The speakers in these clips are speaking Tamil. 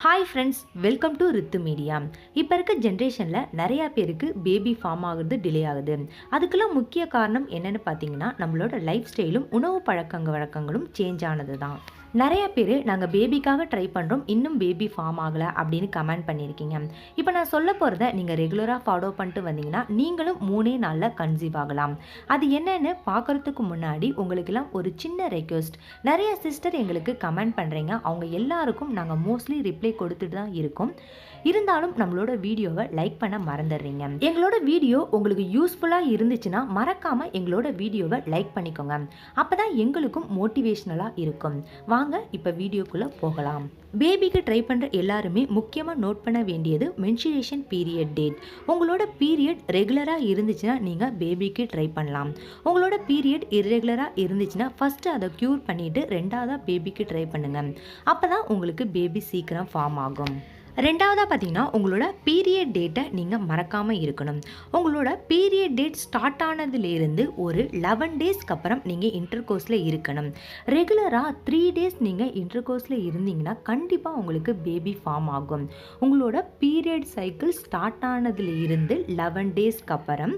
Hi friends, welcome to Ritu media. இப்போ இருக்க ஜென்ரேஷனில் நிறையா பேருக்கு பேபி ஃபார்ம் ஆகுறது டிலே ஆகுது. அதுக்கெல்லாம் முக்கிய காரணம் என்னென்னு பார்த்தீங்கன்னா, நம்மளோட லைஃப் ஸ்டைலும் உணவு வழக்கங்களும் சேஞ்ச் ஆனது தான். நிறைய பேர் நாங்கள் பேபிக்காக ட்ரை பண்ணுறோம், இன்னும் பேபி ஃபார்ம் ஆகலை அப்படின்னு கமெண்ட் பண்ணியிருக்கீங்க. இப்போ நான் சொல்ல போகிறத நீங்கள் ரெகுலராக ஃபாலோ பண்ணிட்டு வந்தீங்கன்னா நீங்களும் 3 நாளில் கன்சீவ் ஆகலாம். அது என்னென்னு பார்க்குறதுக்கு முன்னாடி உங்களுக்கெல்லாம் ஒரு சின்ன ரெக்வெஸ்ட். நிறைய சிஸ்டர் எங்களுக்கு கமெண்ட் பண்ணுறீங்க, அவங்க எல்லாருக்கும் நாங்கள் மோஸ்ட்லி ரிப்ளை கொடுத்துட்டு தான் இருக்கோம். இருந்தாலும் நம்மளோட வீடியோவை லைக் பண்ண மறந்துடுறீங்க. எங்களோட வீடியோ உங்களுக்கு யூஸ்ஃபுல்லாக இருந்துச்சுன்னா மறக்காமல் எங்களோட வீடியோவை லைக் பண்ணிக்கோங்க. அப்போ தான் எங்களுக்கும் மோட்டிவேஷ்னலாக இருக்கும். வாங்க இப்போ வீடியோக்குள்ளே போகலாம். பேபிக்கு ட்ரை பண்ணுற எல்லாருமே முக்கியமாக நோட் பண்ண வேண்டியது மென்சுரேஷன் பீரியட் டேட். உங்களோட பீரியட் ரெகுலராக இருந்துச்சுன்னா நீங்கள் பேபிக்கு ட்ரை பண்ணலாம். உங்களோட பீரியட் இர்ரெகுலராக இருந்துச்சுன்னா ஃபஸ்ட்டு அதை க்யூர் பண்ணிவிட்டு ரெண்டாவதாக பேபிக்கு ட்ரை பண்ணுங்கள். அப்போ தான் உங்களுக்கு பேபி சீக்கிரம் ஃபார்ம் ஆகும். ரெண்டாவதாக பார்த்தீங்கன்னா, உங்களோட பீரியட் டேட்டை நீங்கள் மறக்காமல் இருக்கணும். உங்களோட பீரியட் டேட் ஸ்டார்ட் ஆனதுலேருந்து ஒரு 11 டேஸ்க்கு அப்புறம் நீங்கள் இன்டர்கோர்ஸில் இருக்கணும். ரெகுலராக 3 டேஸ் நீங்கள் இன்டர்கோர்ஸில் இருந்தீங்கன்னா கண்டிப்பாக உங்களுக்கு பேபி ஃபார்ம் ஆகும். உங்களோட பீரியட் சைக்கிள் ஸ்டார்ட் ஆனதுலேருந்து 11 டேஸ்க்கு அப்புறம்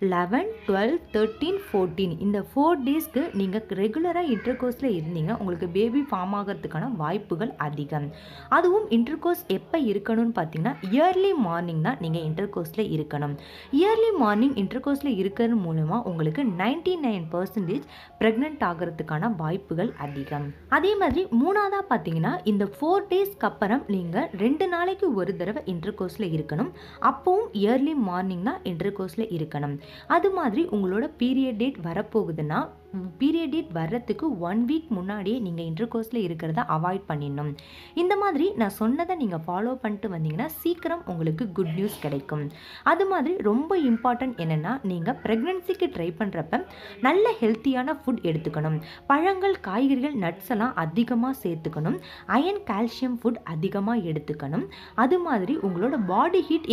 11, 12, 13, 14 இந்த 4 டேஸ்க்கு நீங்கள் ரெகுலராக இன்டர்கோர்ஸில் இருந்தீங்கன்னா உங்களுக்கு பேபி ஃபார்ம் ஆகிறதுக்கான வாய்ப்புகள் அதிகம். அதுவும் இன்டர்கோர்ஸ் எப்போ இருக்கணும்னு பார்த்தீங்கன்னா, இயர்லி மார்னிங் தான் நீங்கள் இன்டர்கோர்ஸில் இருக்கணும். இயர்லி மார்னிங் இன்டர்கோர்ஸில் இருக்கிறது மூலமாக உங்களுக்கு 99% ப்ரெக்னென்ட் ஆகிறதுக்கான வாய்ப்புகள் அதிகம். அதே மாதிரி மூணாவதாக பார்த்தீங்கன்னா, இந்த 4 டேஸ்க்கு அப்புறம் நீங்கள் 2 நாளைக்கு ஒரு தடவை இன்டர்கோர்ஸில் இருக்கணும். அப்போவும் இயர்லி மார்னிங் தான் இன்டர்கோர்ஸில் இருக்கணும். அது மாதிரி உங்களோட பீரியட் டேட் வரப்போகுதுன்னா பீரியட் டேட் வர்றதுக்கு 1 வீக் முன்னாடியே நீங்கள் இன்டர்கோர்ஸில் இருக்கிறத அவாய்ட் பண்ணிடணும். இந்த மாதிரி நான் சொன்னதை நீங்கள் ஃபாலோ பண்ணிட்டு வந்தீங்கன்னா சீக்கிரம் உங்களுக்கு குட் நியூஸ் கிடைக்கும். அது மாதிரி ரொம்ப இம்பார்ட்டன்ட் என்னென்னா, நீங்கள் ப்ரெக்னென்சிக்கு ட்ரை பண்ணுறப்ப நல்ல ஹெல்த்தியான ஃபுட் எடுத்துக்கணும். பழங்கள், காய்கறிகள், நட்ஸ் எல்லாம் அதிகமாக சேர்த்துக்கணும். அயன், கால்சியம் ஃபுட் அதிகமாக எடுத்துக்கணும். அது மாதிரி உங்களோட பாடி ஹீட்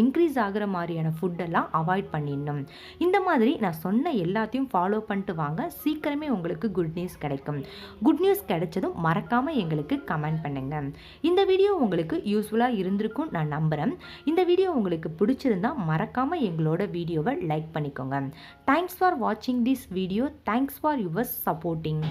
இன்க்ரீஸ் ஆகிற மாதிரியான ஃபுட்டெல்லாம் அவாய்ட் பண்ணிடணும். இந்த மாதிரி நான் சொன்ன எல்லாத்தையும் ஃபாலோ பண்ணிட்டு வாங்க, சீக்கிரமே உங்களுக்கு குட் நியூஸ் கிடைக்கும். குட் நியூஸ் கிடைச்சதும் மறக்காம எங்களுக்கு கமெண்ட் பண்ணுங்க. இந்த வீடியோ உங்களுக்கு யூஸ்ஃபுல்லாக இருந்திருக்கும் நான் நம்புகிறேன். இந்த வீடியோ உங்களுக்கு பிடிச்சிருந்தா மறக்காம எங்களோட வீடியோவை லைக் பண்ணிக்கோங்க. தேங்க்ஸ் ஃபார் வாட்சிங் this video. Thanks for your supporting.